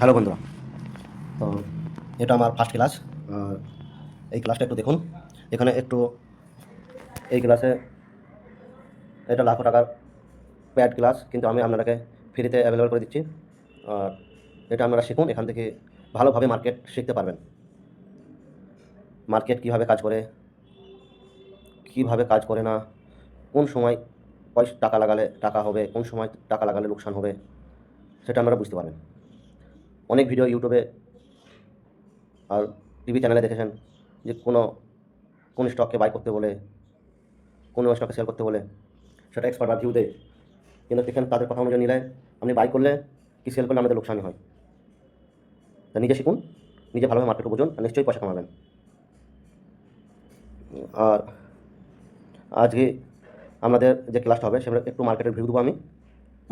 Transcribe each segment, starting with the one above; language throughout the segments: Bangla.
হ্যালো বন্ধুরা। তো এটা আমার ফার্স্ট ক্লাস। আর এই ক্লাসটা একটু দেখুন। এখানে একটু এই ক্লাসে এটা লাখো টাকার প্যাড ক্লাস, কিন্তু আমি আপনাদেরকে ফ্রিতে অ্যাভেলেবল করে দিচ্ছি। আর এটা আপনারা শিখুন, এখান থেকে ভালোভাবে মার্কেট শিখতে পারবেন। মার্কেট কীভাবে কাজ করে, কীভাবে কাজ করে না, কোন সময় টাকা লাগালে টাকা হবে, কোন সময় টাকা লাগালে লোকসান হবে, সেটা আপনারা বুঝতে পারবেন। অনেক ভিডিও ইউটিউবে আর টিভি চ্যানেলে দেখেছেন যে কোন স্টককে বাই করতে বলে, কোন স্টককে সেল করতে বলে, সেটা এক্সপার্টরা ভিউ দেয়। কিন্তু দেখেন তাদের কথা অনুযায়ী নিলে আপনি বাই করলে কি সেল করলে আমাদের লোকসানই হয়। তা নিজে শিখুন, নিজে ভালোভাবে মার্কেটকে বুঝুন, আর নিশ্চয়ই পয়সা কামাবেন। আর আজকে আমাদের যে ক্লাসটা হবে সেটা একটু মার্কেটের ভিউ দেবো আমি।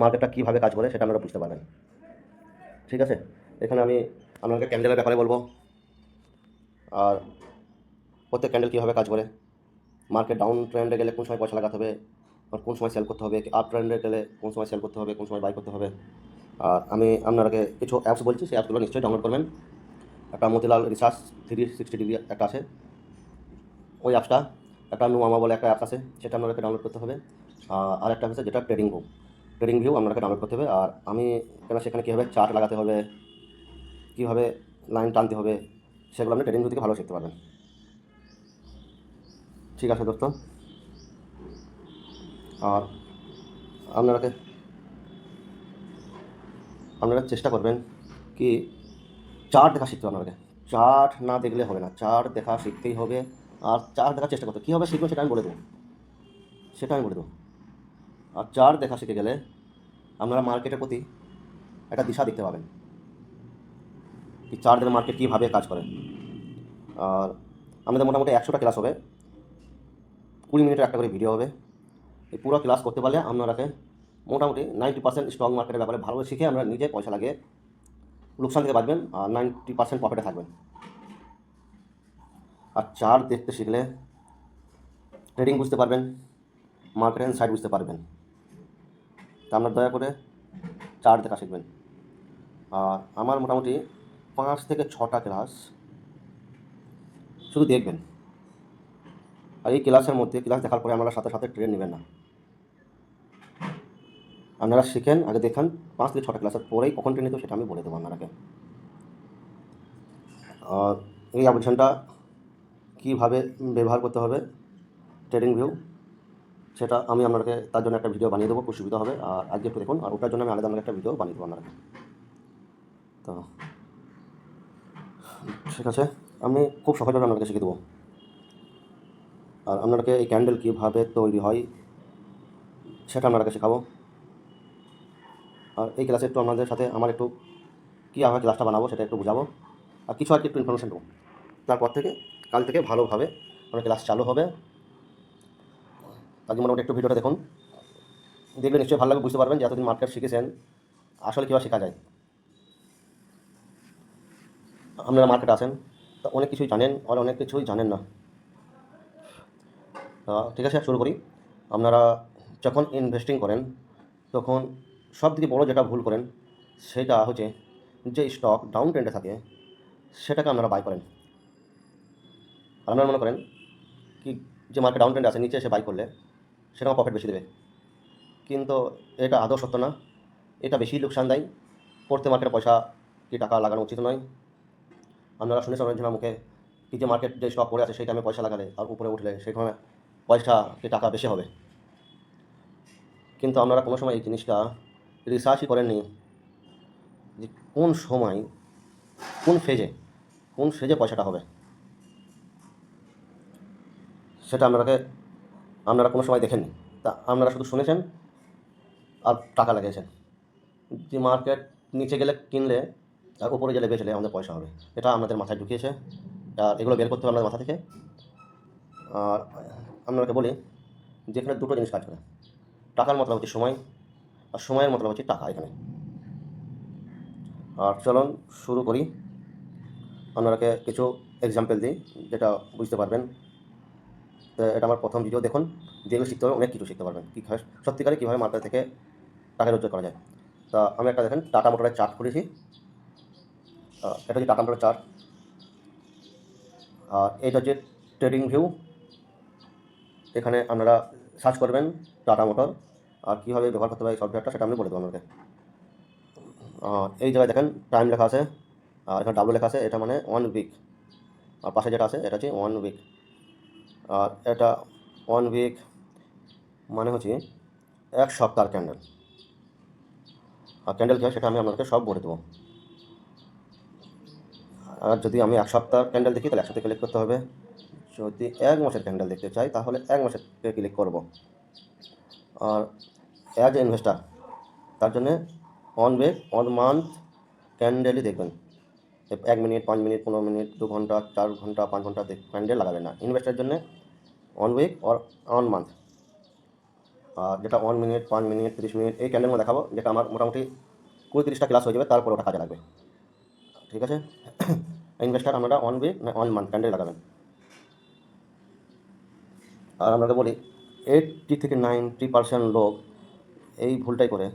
মার্কেটটা কীভাবে কাজ করে সেটা আপনারা বুঝতে পারবেন। ঠিক আছে, এখানে আমি আপনাকে ক্যান্ডেলের ব্যাপারে বলবো, আর প্রত্যেক ক্যান্ডেল কীভাবে কাজ করে, মার্কেট ডাউন ট্রেন্ডে গেলে কোন সময় পয়সা লাগাতে হবে, আর কোন সময় সেল করতে হবে, আপ ট্রেন্ডে গেলে কোন সময় সেল করতে হবে, কোন সময় বাই করতে হবে। আর আমি আপনাকে কিছু অ্যাপস বলছি, সেই অ্যাপসগুলো নিশ্চয়ই ডাউনলোড করবেন। একটা মতিলাল রিসার্চ 360 ডিগ্রি একটা আছে, ওই অ্যাপসটা। একটা নুমামা বলে একটা অ্যাপস আছে, সেটা আপনাকে ডাউনলোড করতে হবে। আর একটা আছে যেটা ট্রেডিং ভিউ আপনাকে ডাউনলোড করতে হবে। আর আমি সেখানে কীভাবে চার্ট লাগাতে হবে, কীভাবে লাইন টানতে হবে, সেগুলো আপনি ট্রেডিং ভিউ থেকে ভালো শিখতে পারবেন। ঠিক আছে দোস্ত। আর আপনারা চেষ্টা করবেন কি চার্ট দেখা শিখতে হবে। আপনাকে চার্ট না দেখলে হবে না, চার্ট দেখা শিখতেই হবে। আর চার্ট দেখার চেষ্টা করতে কীভাবে শিখবেন সেটা আমি বলে দেবো। আর চার্ট দেখা শিখে গেলে আপনারা মার্কেটের প্রতি একটা দিশা দেখতে পাবেন, কি চার্ট দেখে মার্কেট কীভাবে কাজ করে। আর আমাদের মোটামুটি 100টা ক্লাস হবে, 20 মিনিটের একটা করে ভিডিও হবে। এই পুরো ক্লাস করতে পারলে আপনারাকে মোটামুটি 90% স্টক মার্কেটের ব্যাপারে ভালো শিখে আমরা নিজে পয়সা লাগিয়ে লোকসান থেকে বাঁচবেন, আর 90% প্রফিটে থাকবেন। আর চার্ট দেখতে শিখলে ট্রেডিং বুঝতে পারবেন, মার্কেট অ্যান্ড সাইড বুঝতে পারবেন। তা আপনার দয়া করে চার্ট দেখা শিখবেন। আর আমার মোটামুটি 5 থেকে 6টা ক্লাস শুধু দেখবেন। আর এই ক্লাসের মধ্যে ক্লাস দেখার পরে আপনারা সাথে সাথে ট্রেড নেবেন না, আপনারা শিখেন, আগে দেখান। 5 থেকে 6টা ক্লাসের পরেই কখন ট্রেড নিতে সেটা আমি বলে দেবো আপনারাকে। আর এই অ্যাপ্লিকেশনটা কীভাবে ব্যবহার করতে হবে, ট্রেডিং ভিউ, সেটা আমি আপনাকে তার জন্য একটা ভিডিও বানিয়ে দেবো, খুব সুবিধা হবে। আর আজকে একটু দেখুন, আর ওটার জন্য আমি আলাদা আপনাকে একটা ভিডিও বানিয়ে দেবো আপনাকে। তো ঠিক আছে, আমি খুব সহজভাবে আপনাকে শিখিয়ে দেবো। আর আপনাকে এই ক্যান্ডেল কীভাবে তৈরি হয় সেটা আপনাকে শেখাবো। আর এই ক্লাসে একটু আপনাদের সাথে আমার একটু কীভাবে ক্লাসটা বানাবো সেটা একটু বোঝাবো, আর কিছু একটু ইনফরমেশন দেবো। তারপর থেকে কাল থেকে ভালোভাবে আমার ক্লাস চালু হবে। তাকে মোটামুটি একটু ভিডিওটা দেখুন, দেখলে নিশ্চয়ই ভালো লাগবে, বুঝতে পারবেন যে এতদিন মার্কেট শিখেছেন আসলে কীভাবে শেখা যায়। আপনারা মার্কেটে আসেন তো অনেক কিছুই জানেন, আর অনেক কিছুই জানেন না। ঠিক আছে, শুরু করি। আপনারা যখন ইনভেস্টিং করেন তখন সবথেকে বড় যেটা ভুল করেন সেটা হচ্ছে যে স্টক ডাউন ট্রেন্ডে থাকে সেটাকে আপনারা বাই করেন। আর আপনারা মনে করেন কি যে মার্কেট ডাউন ট্রেন্ডে আছে, নিচে এসে বাই করলে সেটা প্রফিট বেশি দেবে, কিন্তু এটা আদৌ সত্য না। এটা বেশি লোকসান দেয়। পড়তে মার্কেটে পয়সা কি টাকা লাগানো উচিত নয়। আপনারা শুনেছেন অনেকজনের মুখে কি যে মার্কেট যে স্টক পড়ে আছে সেই টাইমে পয়সা লাগালে আর উপরে উঠলে সেখানে পয়সা কি টাকা বেশি হবে, কিন্তু আপনারা কোনো সময় এই জিনিসটা রিসার্চই করেননি যে কোন সময় কোন ফেজে পয়সাটা হবে। সেটা আপনারা কোনো সময় দেখেননি। তা আপনারা শুধু শুনেছেন আর টাকা লাগিয়েছেন যে মার্কেট নিচে গেলে কিনলে আর উপরে গেলে বেচলে আমাদের পয়সা হবে। এটা আমাদের মাথায় ঢুকিয়েছে, আর এগুলো বের করতে হবে আমাদের মাথা থেকে। আর আপনাকে বলি যেখানে দুটো জিনিস কাজ করে, টাকার মতলব হচ্ছে সময়, আর সময়ের মতলব হচ্ছে টাকা এখানে। আর চলুন শুরু করি। আপনাকে কিছু এক্সাম্পল দিই যেটা বুঝতে পারবেন। তো এটা আমার প্রথম ভিডিও দেখুন, যেগুলো শিখতে হবে অনেক কিছু শিখতে পারবেন, কী সত্যিকারে কীভাবে মার্কেট থেকে টাকা রোজগার করা যায়। তা আমি একটা দেখেন টাটা মোটরের চার্ট করেছি। এটা হচ্ছে টাটা মোটর চার্ট, আর এটা হচ্ছে ট্রেডিং ভিউ। এখানে আপনারা সার্চ করবেন টাটা মোটর, আর কীভাবে ব্যবহার করতে হবে এই সফটওয়্যারটা সেটা আমি বলে দেবো আপনাকে। এই জায়গায় দেখেন টাইম লেখা আছে, আর এখানে ডাব্লু লেখা আছে, এটা মানে 1 উইক। আর পাশে যেটা আছে এটা হচ্ছে 1 উইক, আর এটা 1 উইক মানে হচ্ছে 1 সপ্তাহের ক্যান্ডেল। আর ক্যান্ডেল কী হয় সেটা আমি আপনাকে সব বলে দেবো। আর যদি আমি 1 সপ্তাহ ক্যান্ডেল দেখি তাহলে 100তে ক্লিক করতে হবে। যদি 1 মাসের ক্যান্ডেল দেখতে চাই তাহলে 1 মাসের ক্লিক করব। আর অ্যাজ এ ইনভেস্টার তার জন্যে 1 উইক 1 মান্থ ক্যান্ডেলই দেখবেন। 1 মিনিট 5 মিনিট 15 মিনিট 2 ঘন্টা 4 ঘন্টা 5 ঘন্টা ক্যান্ডেল লাগাবেন না। ইনভেস্টারের জন্য 1 উইক অর 1 মান্থ। আর যেটা 1 মিনিট 5 মিনিট 30 মিনিট এই ক্যান্ডেল দেখাবো, যেটা আমার মোটামুটি 20-30টা ক্লাস হয়ে যাবে, তারপর ওটা কাজে লাগবে। ঠিক আছে? ইনভেস্টার আপনারা 1 উইক না 1 মান্থ ক্যান্ডেল লাগাবেন। আর আপনাকে বলি 80 থেকে 90% লোক এই ভুলটাই করে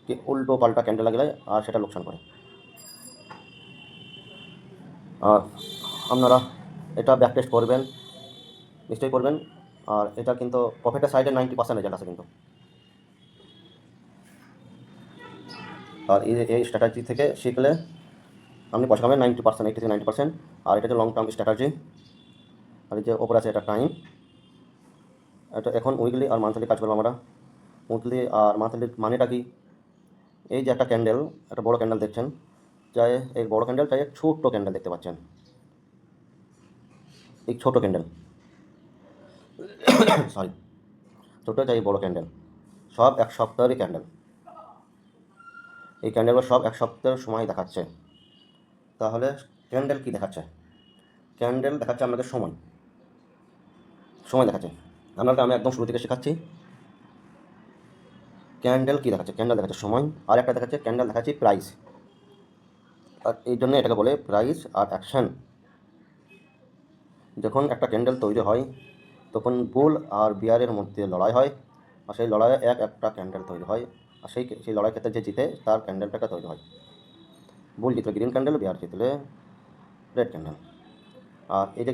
কি উল্টো পাল্টা ক্যান্ডেল লাগলে আর সেটা লোকসান করে। আর আপনারা এটা ব্যাক টেস্ট করবেন, নিশ্চয়ই করবেন। আর এটা কিন্তু প্রফিটের সাইডে 90% রেজাল্ট আছে কিন্তু। আর এই স্ট্র্যাটাজি থেকে শিখলে আপনি পয়সা কামাবেন 90%, 80 থেকে 90%। আর এটা হচ্ছে লং টার্ম স্ট্র্যাটাজি। আর এই যে ওপরে আছে এটা টাইম। এটা এখন উইকলি আর মান্থলি কাজ করবো আমরা। উইকলি আর মান্থলির মানেটা কি? এই যে একটা ক্যান্ডেল, একটা বড় ক্যান্ডেল দেখছেন, চাই এই বড় ক্যান্ডেল চাই ছোট্ট ক্যান্ডেল দেখতে পাচ্ছেন, এই ছোটো ক্যান্ডেল সরি ছোটো চাই বড় ক্যান্ডেল, সব 1 সপ্তাহেরই ক্যান্ডেল। এই ক্যান্ডেলগুলো সব 1 সপ্তাহের সময় দেখাচ্ছে। তাহলে ক্যান্ডেল কি দেখাচ্ছে? ক্যান্ডেল দেখাচ্ছে আপনাকে সময়, সময় দেখাচ্ছে। আপনাকে আমি একদম শুরু থেকে শেখাচ্ছি ক্যান্ডেল কী দেখাচ্ছে। ক্যান্ডেল দেখাচ্ছে সময়, আর একটা দেখাচ্ছে ক্যান্ডেল দেখাচ্ছে প্রাইস। আর এই জন্য এটাকে বলে প্রাইস আর অ্যাকশন। যখন একটা ক্যান্ডেল তৈরি হয় তখন বুল আর বিয়ারের মধ্যে লড়াই হয়, আর সেই লড়াইয়ে একটা ক্যান্ডেল তৈরি হয়, আর সেই লড়াই ক্ষেত্রে যে জিতে তার ক্যান্ডেলটাকে তৈরি হয়। বুল জিতলে গ্রিন ক্যান্ডেল, বিয়ার জিতলে রেড ক্যান্ডেল। আর এই যে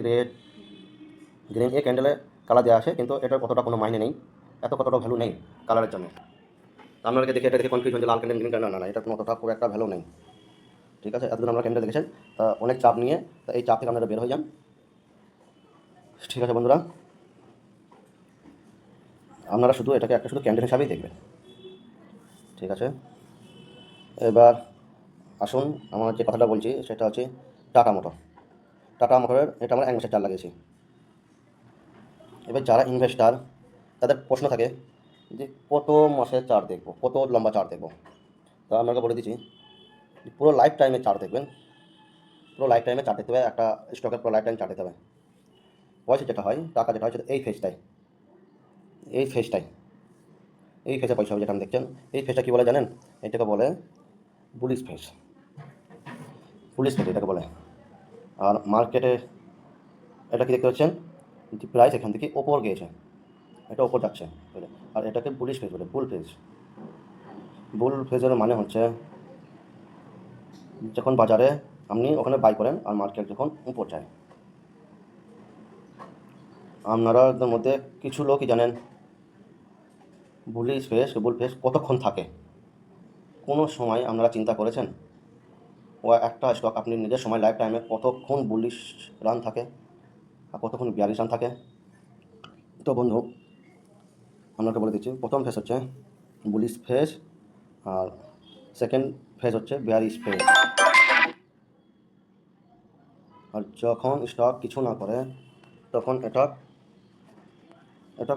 গ্রিন এই ক্যান্ডেলে কালার দেওয়া আছে, কিন্তু এটার কতটা কোনো মাইনে নেই, কতটা ভ্যালু নেই কালারের জন্য। আপনাকে দেখে এটা দেখে কনফিউজ হচ্ছে লাল ক্যান্ডেল গ্রিন ক্যান্ডেল, না এটা কোনো অতটা খুব একটা ভ্যালু নেই। ঠিক আছে? এতদিন আমরা ক্যান্ডেল দেখেছেন, তা অনেক চাপ নিয়ে, তা এই চাপ থেকে আপনারা বের হয়ে যান। ঠিক আছে বন্ধুরা, আপনারা শুধু এটাকে একটা শুধু ক্যান্ডেল হিসাবেই দেখবেন। ঠিক আছে? এবার আসুন, আমার যে কথাটা বলছি সেটা হচ্ছে টাটা মোটর। টাটা মোটরের এটা আমরা 1 মাসের চার্ট লাগিয়েছি। এবার যারা ইনভেস্টার তাদের প্রশ্ন থাকে যে কত মাসের চার্ট দেখবো, কত লম্বা চার্ট দেখবো। তা আপনাকে বলে দিচ্ছি, পুরো লাইফ টাইমের চার্ট দেখবেন। পুরো লাইফ টাইমে চার্ট দেখতে হবে, একটা স্টকের পুরো লাইফ টাইম চার্ট দেখতে হবে। পয়সা যেটা হয়, টাকা যেটা হয় সেটা এই ফেজটাই, এই ফেজটাই এই ফেজে পয়সা হবে যেটা দেখছেন। এই ফেজটা কী বলে জানেন? এটাকে বলে বুলিশ ফেজ। বুলিশ ফেজ এটাকে বলে। আর মার্কেটে এটা কি দেখতে পাচ্ছেন, যে প্রাইস এখান থেকে ওপর গিয়েছে, এটা ওপর যাচ্ছে, আর এটাকে বুলিশ ফেজ বলে, বুল ফেজ। বুল ফেজের মানে হচ্ছে যখন বাজারে আপনি ওখানে বাই করেন আর মার্কেট যখন উপর যায়। আপনারা এর মধ্যে কিছু লোকই জানেন বুলিশ ফেজ, বুল ফেজ কতক্ষণ থাকে। কোনো সময় আপনারা চিন্তা করেছেন ও একটা স্টক আপনি নিজের সময় লাইফ টাইমে কতক্ষণ বুলিশ রান থাকে আর কতক্ষণ বিয়ারিশ রান থাকে? তো বন্ধু আপনাকে বলে দিচ্ছি, প্রথম ফেজ হচ্ছে বুলিশ ফেজ, আর সেকেন্ড ফেজ হচ্ছে বিয়ারিশ ফেজ। আর যখন স্টক কিছু না করে তখন এটা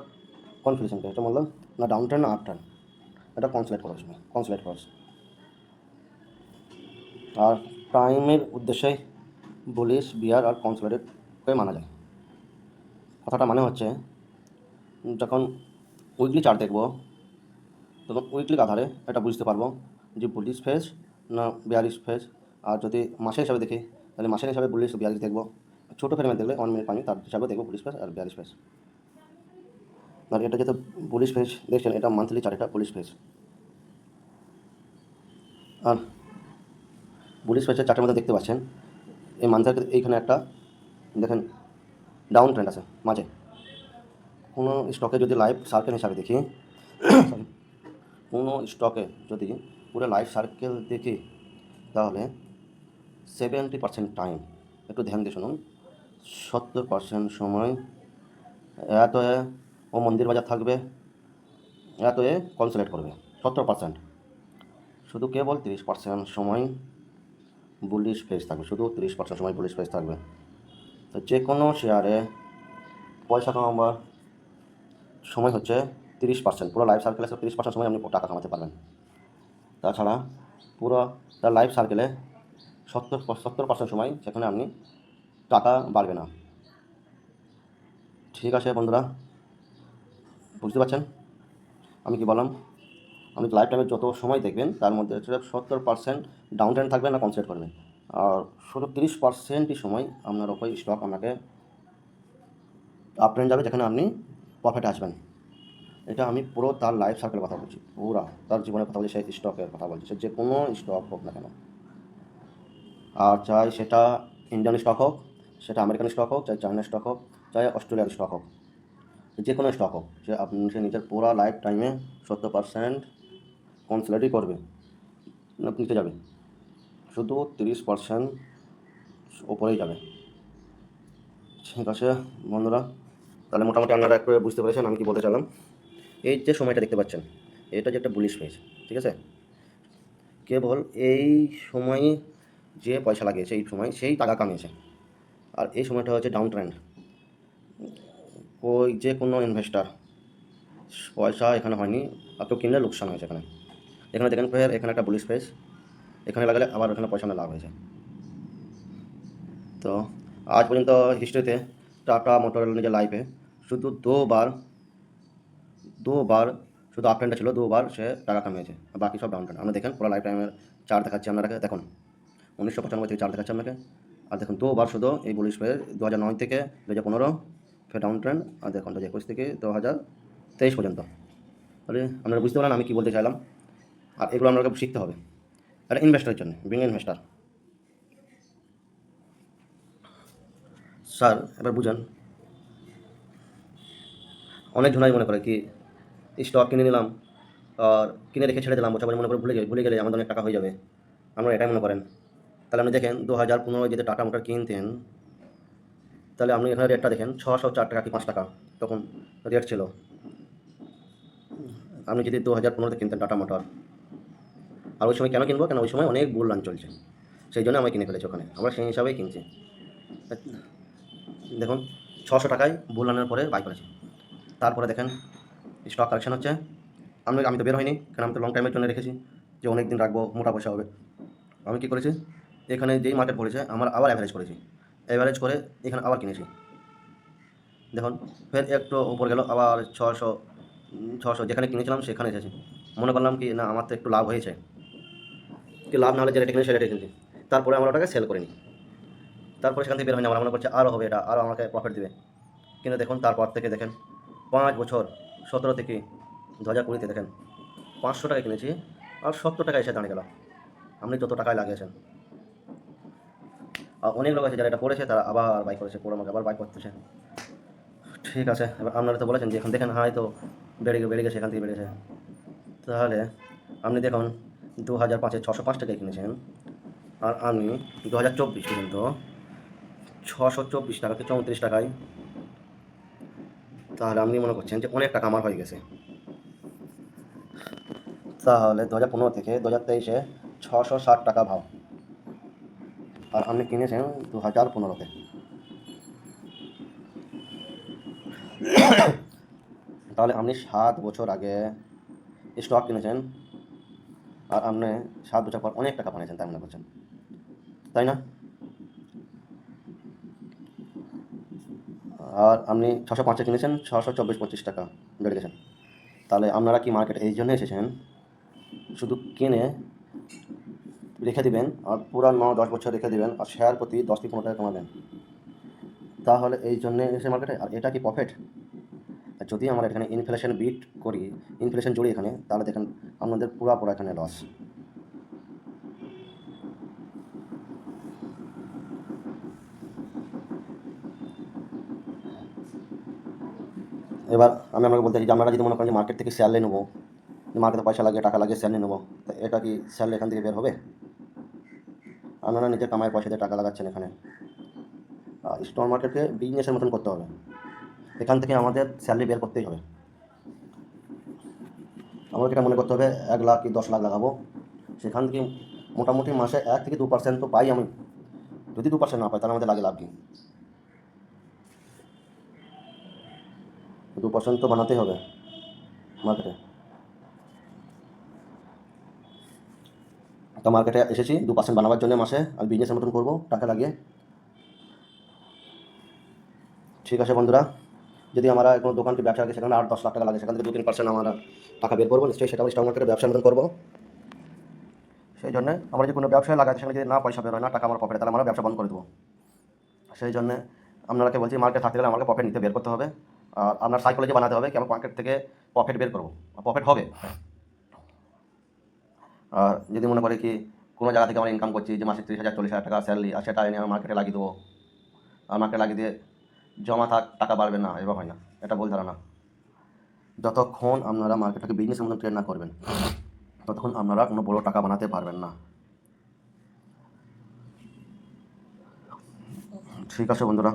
কনফিউশন, এটা বললাম না ডাউন ট্রেন্ড না আপ ট্রেন্ড, এটা কনসুলেট করছে। আর টাইমের উদ্দেশ্যেই বুলিশ, বিয়ার আর কনসুলেটকে মানা যায়। কথাটা মানে হচ্ছে যখন উইকলি চার্ট দেখব তখন উইকলির আধারে এটা বুঝতে পারবো যে বুলিশ ফেজ না বিয়ারিশ ফেজ। আর যদি মাসের হিসাবে দেখি তাহলে মাসের হিসাবে বুলিশ বিয়ারিশ দেখবো। ছোটো ফ্রেমে দেখলে 1 মিনিট পানি তার হিসাবে দেখবো বুলিশ ফেজ আর বিয়ারিশ ফেজ। আর এটা যেহেতু বুলিশ ফেজ দেখছেন, এটা মান্থলি চার্ট, এটা বুলিশ ফেজ। আর বুলিশ ফেজের চার্টের মধ্যে দেখতে পাচ্ছেন এই মান্থের এইখানে একটা দেখেন ডাউন ট্রেন্ড আছে মাঝে। কোনো স্টকে যদি লাইফ সার্কেল হিসাবে দেখি সরি কোনো স্টকে যদি পুরো লাইফ সার্কেল দেখি তাহলে 70% টাইম, একটু ধ্যান দিয়ে শুনুন, 70% সময় এত ও মন্দির বাজার থাকবে, এত কনসেন্ট্রেট করবে 70%। শুধু কেবল 30% সময় বুলিশ ফেজ থাকবে, শুধু 30% সময় বুলিশ ফেজ থাকবে। তো যে কোনো শেয়ারে পয়সা কামাবার সময় হচ্ছে 30%, পুরো লাইফ সার্কেলে 30% সময় আপনি টাকা কামাতে পারবেন। তাছাড়া পুরো তার লাইফ সার্কেলে 70% সময় সেখানে আপনি টাকা বাড়বে না। ঠিক আছে বন্ধুরা, বুঝতে পারছেন আমি কি বললাম? আপনি লাইফ টাইমে যত সময় দেখবেন তার মধ্যে 70% ডাউন ট্রেন্ড থাকবে না কনসেন্ট্রেট করবেন, আর শুধু 30%ই সময় আপনার ওপর স্টক আপনাকে আপ ট্রেন্ড যাবে, যেখানে আপনি প্রফিটে আসবেন। এটা আমি পুরো তার লাইফ সার্কেলের কথা বলছি, পুরো তার জীবনের কথা বলছি, সেই স্টকের কথা বলছি, সে যে কোনো স্টক হোক না কেন। আর চাই সেটা ইন্ডিয়ান স্টক হোক, সেটা আমেরিকান স্টক হোক, চাই চায়না স্টক হোক, চাই অস্ট্রেলিয়ার স্টক হোক, যে কোনো স্টক হোক, সে নিজের পুরো লাইফ টাইমে 70% কনসেন্ট্রেটই করবে, নিতে যাবে, শুধু 30% ওপরেই যাবে। ঠিক আছে বন্ধুরা, তাহলে মোটামুটি আপনারা একটু বুঝতে পেরেছেন আমি কি বলতে চাইলাম। এই যে সময়টা দেখতে পাচ্ছেন এটা যে একটা বুলিশ ফেজ, ঠিক আছে, কেবল এই সময় যে পয়সা লাগিয়েছে এই সময় সেই টাকা কামিয়েছে, আর এই সময়টা হচ্ছে ডাউন ট্রেন্ড। ওই যে কোনো ইনভেস্টার পয়সা এখানে হয়নি, আপনার কিনলে লোকসান হয়েছে এখানে। এখানে দেখেন ফের এখানে একটা বুলিশ ফেজ, এখানে লাগালে আবার এখানে পয়সা লাভ হয়েছে। তো আজ পর্যন্ত হিস্ট্রিতে টাটা মোটরোলা নিজের লাইফে শুধু দুবার শুধু আপ ট্রেন্ডটা ছিল, দুবার সে টাকা কামিয়েছে, বাকি সব ডাউন ট্রেন্ড। আমরা দেখেন পুরো লাইফ টাইমের চার্ট দেখাচ্ছি আপনাকে, দেখুন 1995 থেকে চার্ট দেখাচ্ছি আপনাকে, আর দেখুন দুবার শুধু এই বুলিশ ফেজ 2009 থেকে 2015 ফের ডাউন ট্রেন্ড, আর দেখুন 2021 থেকে 2023 পর্যন্ত। তাহলে আপনারা বুঝতে পারলেন আমি কী বলতে চাইলাম। আর এগুলো আপনাকে শিখতে হবে একটা ইনভেস্টারের জন্য, বিং ইনভেস্টার। স্যার এবার বুঝেন, অনেক জনাই মনে করে কি স্টক কিনে নিলাম আর কিনে রেখে ছেড়ে দিলাম, বছর মনে করে ভুলে গেলে আমাদের অনেক টাকা হয়ে যাবে, আমরা এটাই মনে করেন। তাহলে আপনি দেখেন 2015 যদি টাটা মোটর কিনতেন, তাহলে আপনি এখানে রেটটা দেখেন 604 টাকা কি 5 টাকা তখন রেট ছিল। আপনি যদি 2015-তে কিনতেন টাটা মোটর, আর ওই সময় কেন কিনবো, কেন ওই সময় অনেক বুল রান চলছে, সেই জন্য আমরা কিনে ফেলেছি ওখানে, আমরা সেই হিসাবেই কিনছি। দেখুন 600 টাকায় বুল রানের পরে বাই করেছি, তারপরে দেখেন স্টক কালেকশন হচ্ছে। আমি তো বের হয়নি, কারণ আমি তো লং টাইমের জন্য রেখেছি যে অনেক দিন রাখবো, মোটা পয়সা হবে। আমি কী করেছি, এখানে যেই মার্কেট পড়েছে আমার আবার অ্যাভারেজ করেছি, অ্যাভারেজ করে এখানে আবার কিনেছি। দেখুন ফের একটু উপর গেল, আবার 600 যেখানে কিনেছিলাম সেখানে এসেছি। মনে করলাম কি না আমার তো একটু লাভ হয়েছে, কি লাভ না হলে যে রেটে কিনে সে রেটে কিনছি। তারপরে আমরা ওটাকে সেল করিনি, তারপরে সেখান থেকে বের হয়নি, আমার মনে করছে আরও হবে, এটা আরও আমাকে প্রফিট দেবে। কিন্তু দেখুন তারপর থেকে দেখেন 5 বছর 17 থেকে 2020-তে দেখেন 500 টাকায় কিনেছি আর 70 টাকায় এসে দাঁড়িয়ে গেল। আপনি যত টাকায় লাগিয়েছেন, আর অনেক লোক আছে যারা এটা করেছে তারা আবার বাই করেছে, পুরো আমাকে আবার বাই করতেছে। ঠিক আছে, এবার আপনারা তো বলেছেন যে এখন দেখেন হয়তো বেড়ে গেছে, এখান থেকে বেড়েছে। তাহলে আপনি দেখুন 2005-এ 605 টাকায় কিনেছেন, আর আমি 2024 পর্যন্ত 624 টাকাকে 34 টাকায়, তাহলে আপনি মনে করছেন যে অনেক টাকা আমার হয়ে গেছে। তাহলে 2015 থেকে 2023-এ 660 টাকা ভাব, আর আপনি কিনেছেন 2015-তে। তাহলে আপনি 7 বছর আগে স্টক কিনেছেন, আর আপনি 7 বছর পর অনেক টাকা বানিয়েছেন, তাই মনে করছেন, তাই না? আর আপনি 605-এ কিনেছেন, 624-25 টাকা বেড়ে গেছেন। তাহলে আপনারা কি মার্কেটে এই জন্য এসেছেন শুধু কিনে রেখে দিবেন, আর পুরা 9-10 বছর রেখে দিবেন, আর শেয়ার প্রতি 10-15 টাকা কমাবেন, তাহলে এই জন্যে এসে মার্কেটে? আর এটা কি প্রফিট? আর যদি আমরা এখানে ইনফ্লেশন বিট করি, ইনফ্লেশন জড়ি এখানে, তাহলে দেখেন আপনাদের পুরো এখানে লস। এবার আমি আপনাকে বলতে চাই যে আপনারা যদি মনে করেন যে মার্কেট থেকে শেয়ার নিয়ে নেবো, মার্কেটে পয়সা লাগিয়ে টাকা লাগিয়ে শেয়ার নিয়ে নেবো, তো এটা কি শেয়ার এখান থেকে বের হবে? আপনারা নিজের কামায় পয়সা দিয়ে টাকা লাগাচ্ছেন এখানে। স্টক মার্কেটকে বিজনেসের মতন করতে হবে, এখান থেকে আমাদের স্যালারি বের করতেই হবে। আমাকে এটা মনে করতে হবে 1 লাখ কি 10 লাখ লাগাবো, সেখান থেকে মোটামুটি মাসে 1 থেকে 2% তো পাই আমি। যদি 2% না পাই তাহলে আমাদের লাগে লাভ কি? 2% তো বানাতেই হবে মার্কেটে। তো মার্কেটে এসেছি 2% বানাবার জন্য, মাসে আমি বিজনেসের মতন করবো টাকা লাগিয়ে। ঠিক আছে বন্ধুরা, যদি আমরা কোনো দোকানকে ব্যবসা রাখি সেখানে 8-10 লাখ টাকা লাগে, সেখান থেকে 2-3% আমরা টাকা বের করবো, নিশ্চয়ই সেটা আমরা স্টক মার্কেটে ব্যবসার মতন করবো। সেই জন্য আমরা যদি কোনো ব্যবসায় লাগাই সেখানে যদি না পয়সা বের হয়, না টাকা আমার পকেটে, তাহলে আমরা ব্যবসা বন্ধ করে দেবো। সেই জন্য আপনাকে বলছি মার্কেট থাকতে গেলে আমাকে প্রফিট নিতে বের করতে হবে। আর আপনার সাইকোলজি বানাতে হবে কি আমি মার্কেট থেকে প্রফিট বের করবো, প্রফিট হবে। আর যদি মনে করে কি কোনো জায়গা থেকে আমরা ইনকাম করছি যে মাসে 30,000 40,000 টাকা স্যালারি, আর সেটা এনে আমি মার্কেটে লাগিয়ে দেবো, আর মার্কেটে লাগিয়ে দিয়ে জমা থাক টাকা বাড়বে না, এবার হয় না, এটা ভুল ধারণা। যতক্ষণ আপনারা মার্কেটটাকে বিজনেসের মতন ট্রেড না করবেন ততক্ষণ আপনারা কোনো বড় টাকা বানাতে পারবেন না। ঠিক আছে বন্ধুরা।